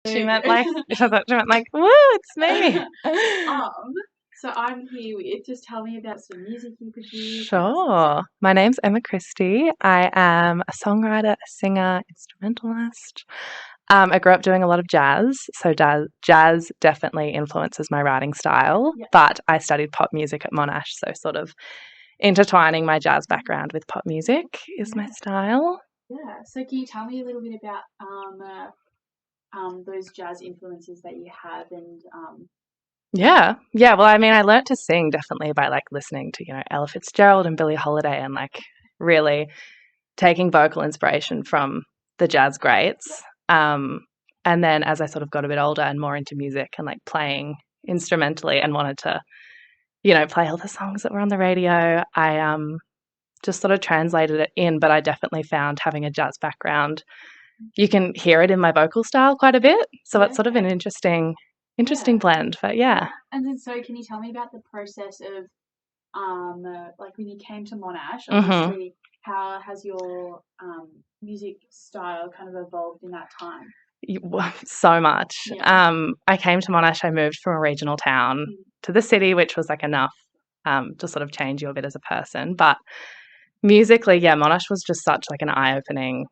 she meant like, I thought she meant like, woo, it's me. So I'm here with, just tell me about some music you produce. Sure. My name's Emma Christie. I am a songwriter, a singer, instrumentalist. I grew up doing a lot of jazz, so jazz definitely influences my writing style, Yeah. but I studied pop music at Monash, so sort of intertwining my jazz background with pop music is my style. Yeah. So can you tell me a little bit about those jazz influences that you have and Yeah. Well, I mean, I learnt to sing definitely by like listening to, Ella Fitzgerald and Billie Holiday and like really taking vocal inspiration from the jazz greats. And then as I sort of got a bit older and more into music and like playing instrumentally and wanted to, play all the songs that were on the radio, I just sort of translated it in. But I definitely found having a jazz background, you can hear it in my vocal style quite a bit. So it's sort of an interesting blend. But yeah. And then so can you tell me about the process of like when you came to Monash, obviously how has your music style kind of evolved in that time? So much. I came to Monash, I moved from a regional town to the city, which was like enough to sort of change you a bit as a person. But musically, Monash was just such like an eye-opening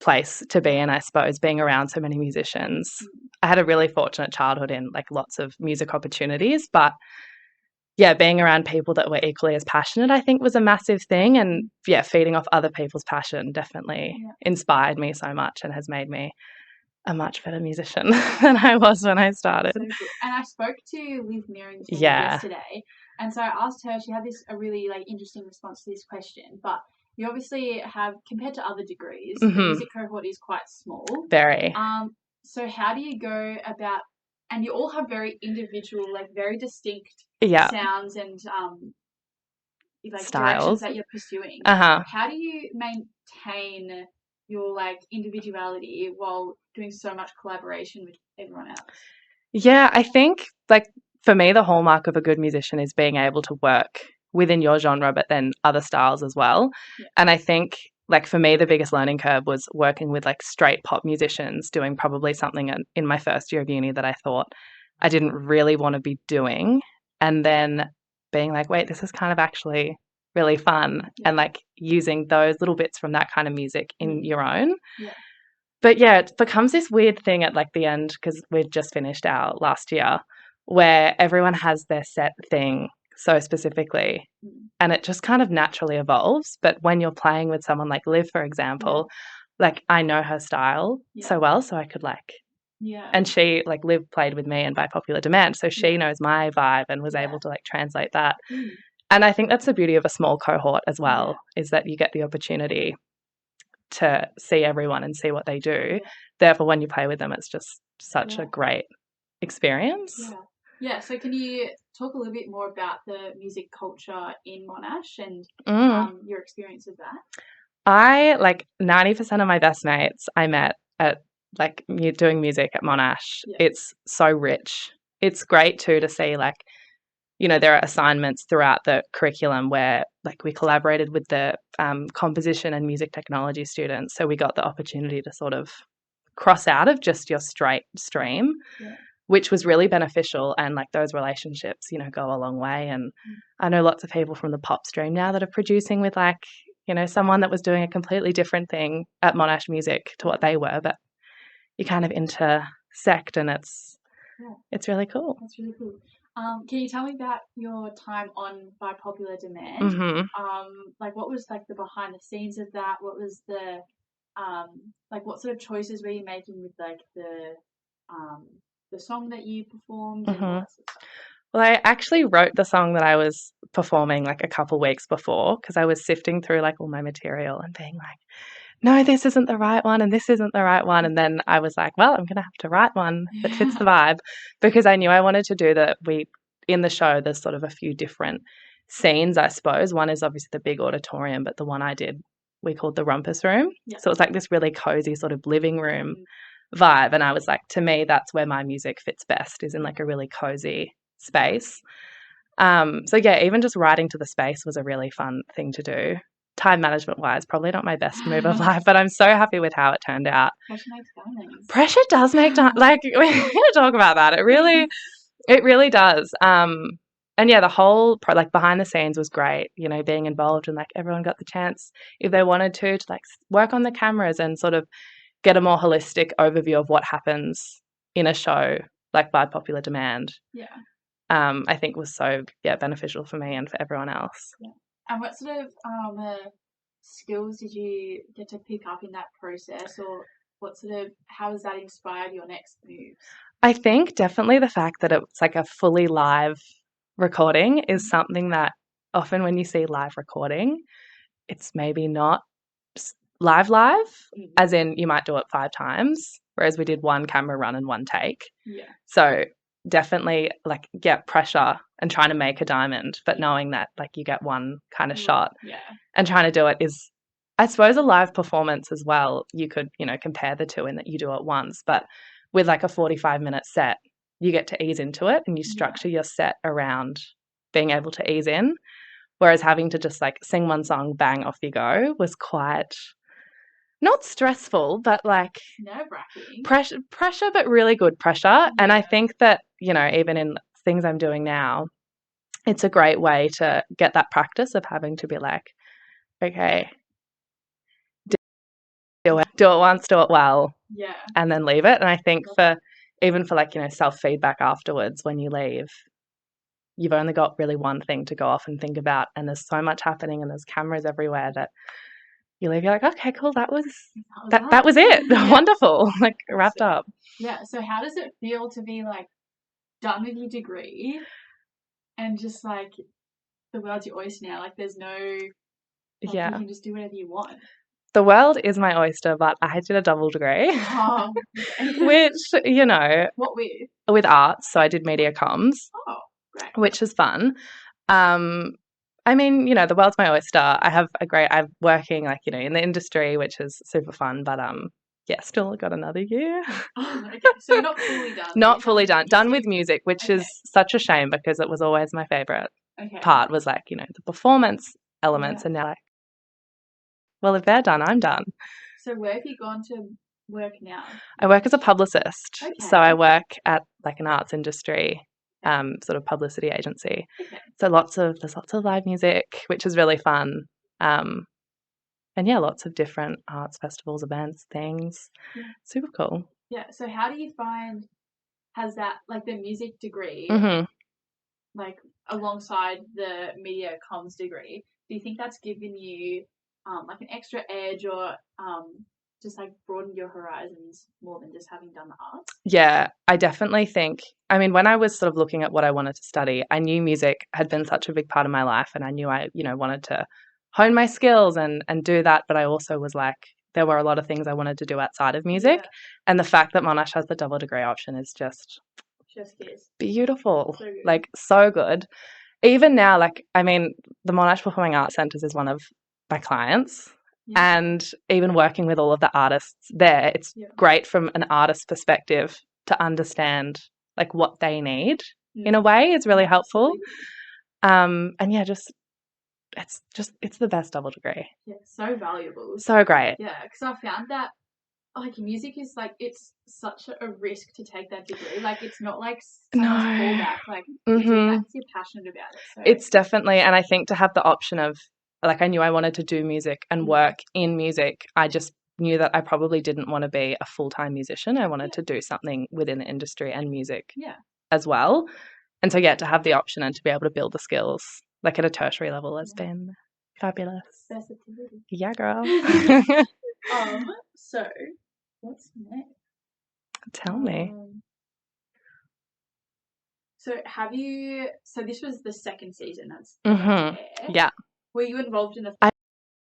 place to be in, I suppose, being around so many musicians. I had a really fortunate childhood in like lots of music opportunities, but being around people that were equally as passionate, I think, was a massive thing. And feeding off other people's passion definitely inspired me so much and has made me a much better musician than I was when I started. So and I spoke to Liv Mearington yesterday, and so I asked her, she had a really like interesting response to this question, but you obviously have, compared to other degrees, the music cohort is quite small. Very. So how do you go about, and you all have very individual, like very distinct sounds and like styles directions that you're pursuing. How do you maintain your like individuality while doing so much collaboration with everyone else? Yeah, I think like for me, the hallmark of a good musician is being able to work within your genre, but then other styles as well. Yeah. And I think like for me, the biggest learning curve was working with like straight pop musicians, doing probably something in my first year of uni that I thought I didn't really want to be doing. And then being like, wait, this is kind of actually really fun, and like using those little bits from that kind of music in your own. But it becomes this weird thing at like the end, because we've just finished our last year, where everyone has their set thing so specifically, and it just kind of naturally evolves. But when you're playing with someone like Liv, for example, like I know her style so well, so I could like and she like Liv played with me and by popular demand, so she knows my vibe and was able to like translate that. And I think that's the beauty of a small cohort as well, is that you get the opportunity to see everyone and see what they do. Therefore, when you play with them, it's just such a great experience. So can you talk a little bit more about the music culture in Monash and your experience of that? I like 90% of my best mates I met at like doing music at Monash. It's so rich. It's great too to see like, there are assignments throughout the curriculum where like we collaborated with the composition and music technology students. So we got the opportunity to sort of cross out of just your straight stream, which was really beneficial. And like those relationships, go a long way. And I know lots of people from the pop stream now that are producing with like, someone that was doing a completely different thing at Monash Music to what they were, but you kind of intersect, and it's really cool. That's really cool. Can you tell me about your time on By Popular Demand? Like what was like the behind the scenes of that? What was the like what sort of choices were you making with like the song that you performed and all that sort of stuff? Well, I actually wrote the song that I was performing like a couple weeks before, because I was sifting through like all my material and being like, no, this isn't the right one and this isn't the right one. And then I was like, well, I'm going to have to write one that fits the vibe, because I knew I wanted to do in the show, there's sort of a few different scenes, I suppose. One is obviously the big auditorium, but the one I did, we called the Rumpus Room. So it's like this really cozy sort of living room vibe. And I was like, to me, that's where my music fits best, is in like a really cozy space. So even just writing to the space was a really fun thing to do. time management wise, probably not my best move of life, but I'm so happy with how it turned out. Pressure makes diamonds. Pressure does make like we're going to talk about that. It really does. And yeah, the whole like behind the scenes was great, you know, being involved, and like everyone got the chance if they wanted to like work on the cameras and sort of get a more holistic overview of what happens in a show like by popular demand. Yeah. I think was so beneficial for me and for everyone else. Yeah. And what sort of skills did you get to pick up in that process, or how has that inspired your next moves? I think definitely the fact that it's like a fully live recording is something that often when you see live recording, it's maybe not live, as in you might do it 5 times, whereas we did one camera run and one take. Yeah. So definitely like pressure and trying to make a diamond, but knowing that like you get one kind of shot and trying to do it is, I suppose, a live performance as well. You could, you know, compare the two in that you do it once, but with like a 45-minute set, you get to ease into it and you structure your set around being able to ease in. Whereas having to just like sing one song, bang, off you go was quite not stressful, but like nerve-wracking. Pressure, but really good pressure. Yeah. And I think that, you know, even in things I'm doing now, it's a great way to get that practice of having to be like, okay, do it once, do it well, and then leave it. And I think for like, you know, self-feedback afterwards when you leave, you've only got really one thing to go off and think about, and there's so much happening and there's cameras everywhere that you leave, you're like, okay, cool, that was it. Wonderful, like wrapped up. Yeah. So how does it feel to be like done with your degree and just like the world's your oyster now? Like there's no you can just do whatever you want. The world is my oyster, but I did a double degree, which, you know, what with arts. So I did media comms, which is fun. I mean, you know, the world's my oyster. I'm working like, you know, in the industry, which is super fun, but still got another year. Okay, so you're not fully done. Not fully done. Done with music, which is such a shame because it was always my favorite part, was like, you know, the performance elements, and now like, well, if they're done, I'm done. So where have you gone to work now? I work as a publicist. Okay. So I work at like an arts industry sort of publicity agency. Okay. So there's lots of live music, which is really fun. And lots of different arts festivals, events, things. Yeah. Super cool. Yeah. So how do you find, has that, like the music degree, like alongside the media comms degree, do you think that's given you like an extra edge, or just like broadened your horizons more than just having done the arts? Yeah, I definitely think, I mean, when I was sort of looking at what I wanted to study, I knew music had been such a big part of my life, and I knew I, you know, wanted to hone my skills and do that, but I also was like, there were a lot of things I wanted to do outside of music, and the fact that Monash has the double degree option is just beautiful. So like so good. Even now, like, I mean, the Monash Performing Arts Centres is one of my clients, and even working with all of the artists there, it's great from an artist perspective to understand like what they need in a way is really helpful. And it's the best double degree. Yeah, so valuable. So great. Yeah, because I found that like music is like, it's such a risk to take that degree. Like it's not like someone's fallback. Like you're passionate about it. So. It's definitely, and I think to have the option of, like, I knew I wanted to do music and work in music. I just knew that I probably didn't want to be a full-time musician. I wanted to do something within the industry and music as well. And so, to have the option and to be able to build the skills, like at a tertiary level, has been fabulous. Versatility. Yeah, girl. So what's next? Tell me. So this was the second season that's Yeah. Were you involved in the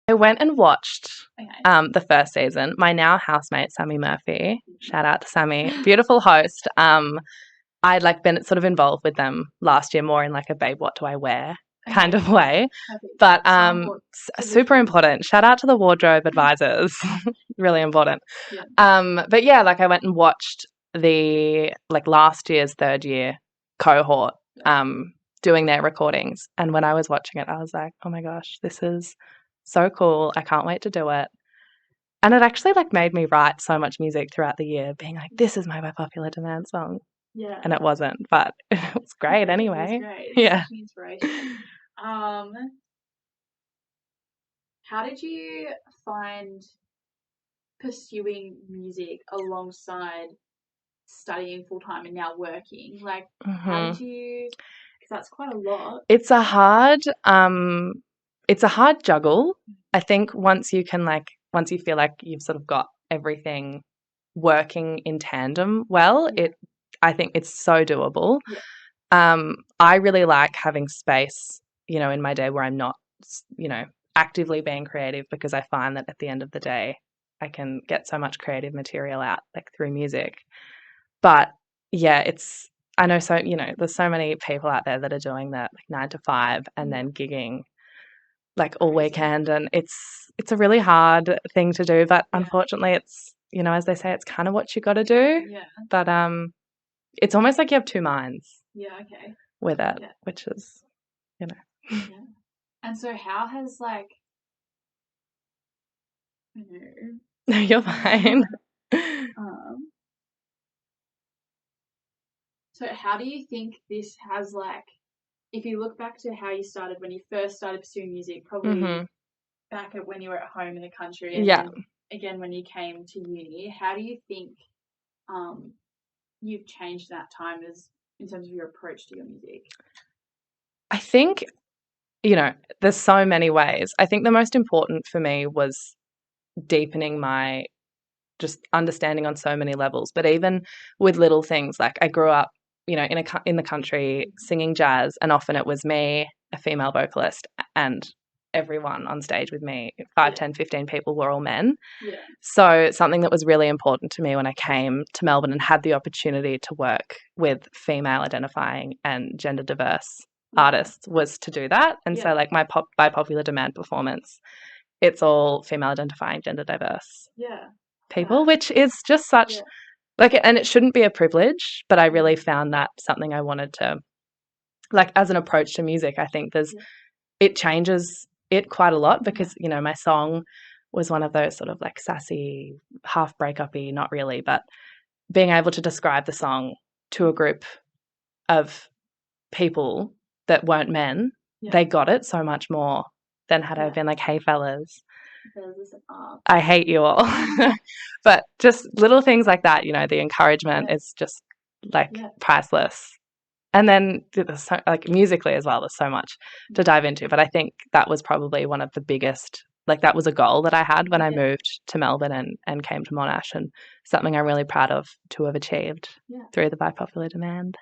I went and watched the first season. My now housemate, Sammy Murphy, shout out to Sammy, beautiful host. I'd like been sort of involved with them last year more in like a babe, what do I wear kind of way. But super important. Shout out to the wardrobe advisors. Really important. Yeah. But yeah, like I went and watched the like last year's third year cohort doing their recordings, and when I was watching it I was like, oh my gosh, this is so cool. I can't wait to do it. And it actually like made me write so much music throughout the year, being like, this is my by popular demand song. Yeah. And it wasn't, but it was great anyway. It was great. Yeah. Such an inspiration. How did you find pursuing music alongside studying full time and now working? Like, how did you? Because that's quite a lot. It's a hard juggle. I think once you feel like you've sort of got everything working in tandem well, I think it's so doable. Yeah. I really like having space, in my day where I'm not, actively being creative, because I find that at the end of the day, I can get so much creative material out like through music. But yeah, I know there's so many people out there that are doing that like 9 to 5 and then gigging like all weekend, and it's a really hard thing to do, but unfortunately it's, as they say, it's kind of what you got to do. Yeah. But it's almost like you have two minds. Yeah, okay. With it, which is, Yeah. And so how has like No, you're fine. So how do you think this has like, if you look back to how you started when you first started pursuing music, probably back at when you were at home in the country, and then again when you came to uni, how do you think you've changed that time in terms of your approach to your music? I think, there's so many ways. I think the most important for me was deepening my just understanding on so many levels, but even with little things, like I grew up, in the country singing jazz, and often it was me, a female vocalist, and everyone on stage with me, 5, 10, 15 people were all men. Yeah. So something that was really important to me when I came to Melbourne and had the opportunity to work with female identifying and gender diverse artists was to do that. And so like my by popular demand performance, it's all female identifying, gender diverse people, which is just such like, and it shouldn't be a privilege, but I really found that something I wanted to, like, as an approach to music. I think it changes it quite a lot, because my song was one of those sort of like sassy, half breakup-y, not really, but being able to describe the song to a group of people that weren't men, they got it so much more than had I been like, hey fellas, I hate you all. But just little things like that, the encouragement is just like priceless. And then like musically as well, there's so much to dive into. But I think that was probably one of the biggest, like that was a goal that I had when I moved to Melbourne and came to Monash, and something I'm really proud of to have achieved through the by popular demand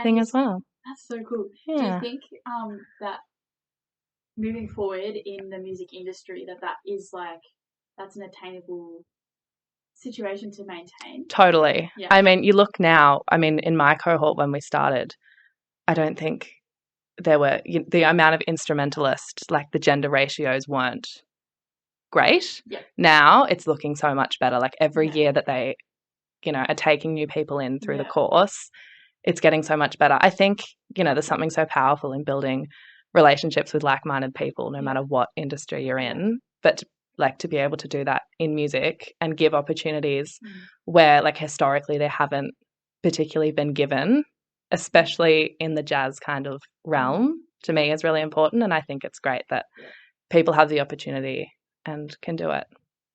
thing as well. That's so cool. Do you think that moving forward in the music industry that is like, that's an attainable situation to maintain? Totally. I mean, you look now, in my cohort when we started, I don't think there were the amount of instrumentalists, like the gender ratios weren't great. Now it's looking so much better. Like every year that they, are taking new people in through the course, it's getting so much better. I think, there's something so powerful in building relationships with like-minded people, no matter what industry you're in. But like to be able to do that in music and give opportunities where like historically they haven't particularly been given, especially in the jazz kind of realm, to me is really important. And I think it's great that people have the opportunity and can do it.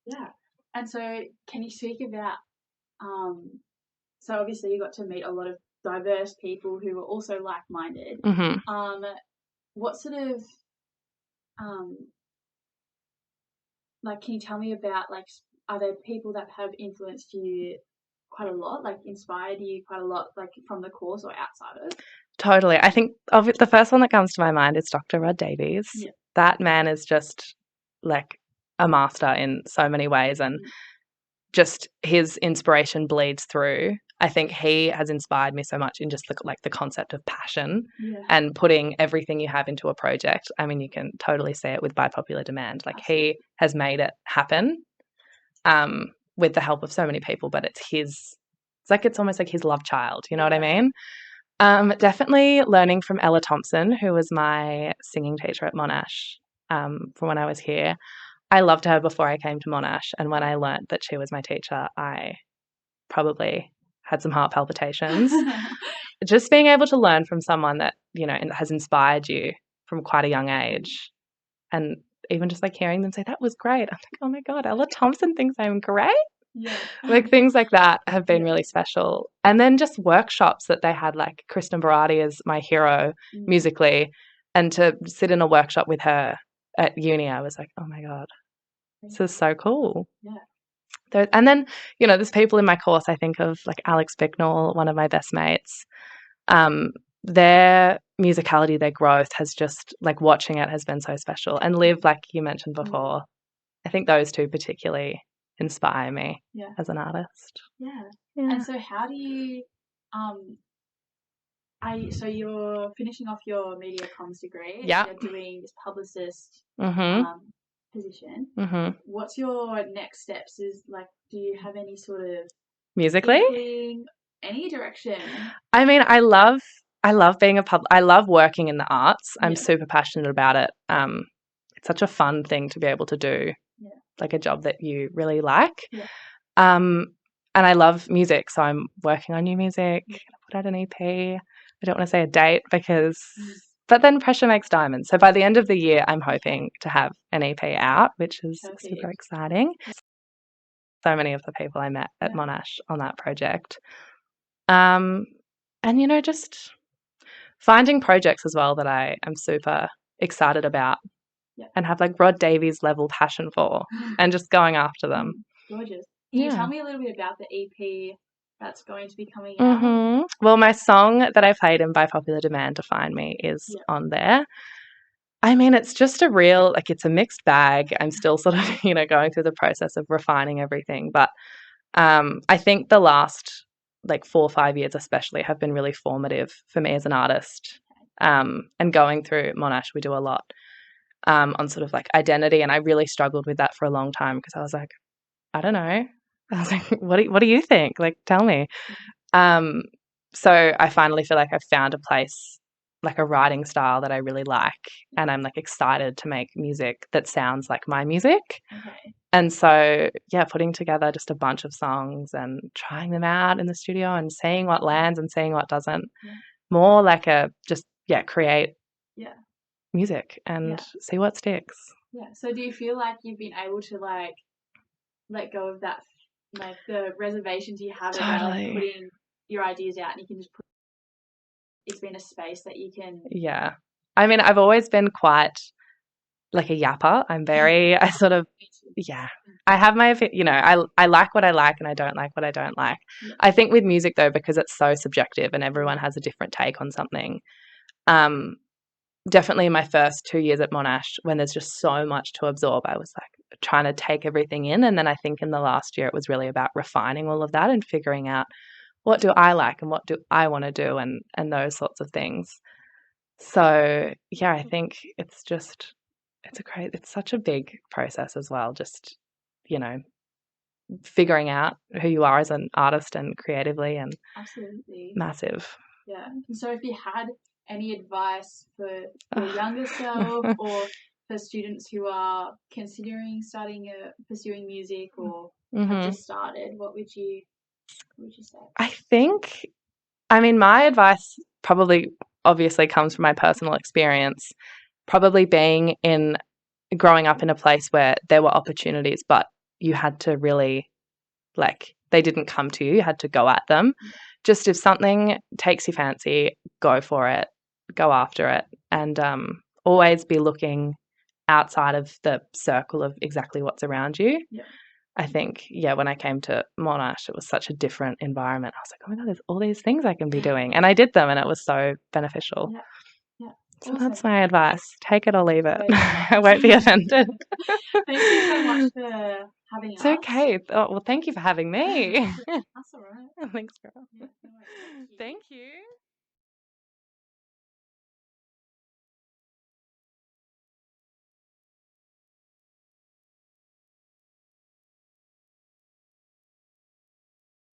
Yeah. And so can you speak about, so obviously you got to meet a lot of diverse people who were also like-minded. What sort of, like, can you tell me about, like, are there people that have influenced you quite a lot, like inspired you quite a lot, like from the course or outside of it? Totally. I think the first one that comes to my mind is Dr. Rod Davies. That man is just like a master in so many ways, and just his inspiration bleeds through. I think he has inspired me so much in just the concept of passion and putting everything you have into a project. I mean, you can totally see it with by popular demand. Like he has made it happen with the help of so many people, but it's almost like his love child. You know what I mean? Definitely learning from Ella Thompson, who was my singing teacher at Monash. from when I was here. I loved her before I came to Monash, and when I learnt that she was my teacher, I probably had some heart palpitations. Just being able to learn from someone that, has inspired you from quite a young age, and even just like hearing them say, that was great. I'm like, oh my God, Ella Thompson thinks I'm great. Yeah. Like things like that have been really special. And then just workshops that they had, like Kristen Barati is my hero musically. And to sit in a workshop with her at uni, I was like, oh my God, this is so cool. Yeah. And then, there's people in my course, I think of like Alex Bicknell, one of my best mates. Their musicality, their growth has just, like, watching it has been so special. And Liv, like you mentioned before, I think those two particularly inspire me as an artist. Yeah. And so how do you so you're finishing off your media comms degree and you're doing this publicist position. What's your next steps? Do you have any sort of musically thinking, any direction? I mean, I love being I love working in the arts. I'm super passionate about it. It's such a fun thing to be able to do, like a job that you really like. And I love music, so I'm working on new music. I put out an EP. I don't want to say a date but then pressure makes diamonds. So by the end of the year, I'm hoping to have an EP out, which is super exciting. So many of the people I met at Monash on that project. And, just finding projects as well that I am super excited about and have like Rod Davies level passion for and just going after them. Gorgeous. Can you tell me a little bit about the EP that's going to be coming out? Well, my song that I played in By Popular Demand, Define Me, is on there. I mean, it's just it's a mixed bag. I'm still sort of, going through the process of refining everything. But I think the last 4 or 5 years especially have been really formative for me as an artist. And going through Monash, we do a lot on sort of like identity. And I really struggled with that for a long time because I was like, I don't know. I was like, what do you think? Like, tell me. So I finally feel like I've found a place, like a writing style that I really like. And I'm like excited to make music that sounds like my music. And so, putting together just a bunch of songs and trying them out in the studio and seeing what lands and seeing what doesn't. More like create music and see what sticks. Yeah. So do you feel like you've been able to let go of that, the reservations you have about putting your ideas out, and you can just it's been a space that you can. Yeah. I mean, I've always been quite like a yapper. I'm very, I sort of, I have my, I like what I like and I don't like what I don't like. I think with music though, because it's so subjective and everyone has a different take on something. Definitely my first 2 years at Monash, when there's just so much to absorb, I was like trying to take everything in. And then I think in the last year, it was really about refining all of that and figuring out what do I like and what do I want to do and those sorts of things. So, I think it's such a big process as well. Just, figuring out who you are as an artist and creatively and absolutely massive. Yeah. And so if you had any advice for your younger self or for students who are considering pursuing music or have just started, what would you say? I think, my advice probably obviously comes from my personal experience, probably growing up in a place where there were opportunities, but you had to really, they didn't come to you. You had to go at them. Just if something takes your fancy, go for it, go after it, and always be looking outside of the circle of exactly what's around you. Yeah. I think, when I came to Monash, it was such a different environment. I was like, oh my God, there's all these things I can be doing. And I did them and it was so beneficial. Yeah. So awesome. That's my advice. Take it or leave it. I won't be offended. Thank you so much for having us. It's okay. Oh, well, thank you for having me. That's all right. Thanks, girl. Thank you.